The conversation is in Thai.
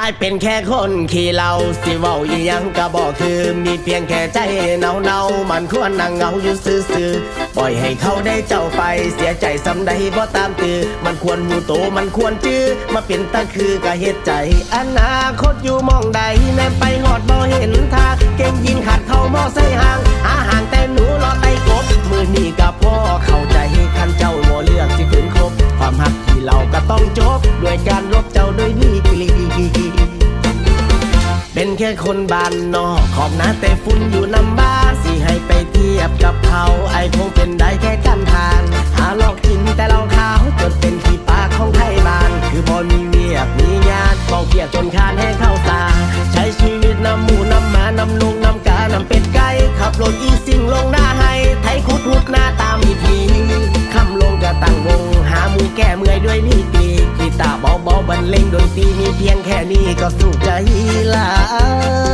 ายเป็นแค่คนขี้เหล้าสิเว้าอีหยังก็บอกคือมีเพียงแค่ใจเนามันควรนั่งเหงาอยู่ซื่อๆปล่อยให้เขาได้เจ้าไปเสียใจสำใดบ่ตามตือมันควรหูโตมันควรจื้อมาเป็นตาคือกะเฮ็ดใจอนาคตอยู่มองใดแนมไปหอดบ่เห็นทางเก่งยิงขัดเข้ามอใส่ห่างหาห่างแต่หนูรอไต่กบมือนี่ก็พ่อเข้าใจคันเจ้าบ่เลือกสิขืนคบความหักที่เราก็ต้องจบด้วยการลบเจ้าด้วยดีกรีเป็นแค่คนบ้านนอกขอบหน้าแต่ฝุ่นอยู่นำบ้านสิให้ไปเทียบกับเขาไอ้คงเป็นได้แค่กันทานหาลอกกินแต่เราขาวจนเป็นขี้ปากของไทยบ้านคือพอมีเวียกมีงานเฝ้าเกียกจนคานให้เข้าตาใช้ชีวิตนำหมูนำหมานำลุงนำกานำเป็ดไก่ขับรถอีสิ่งลงหน้าให้ไทยคุดหุดหน้าตามอีพีคำลงก็ตั้งวงหาหมูแก้เมื่อยด้วยลีกีกีตาร์เบาๆบรรเลงดนตรีมีเพียงแค่นี้ก็สุขใจหลาย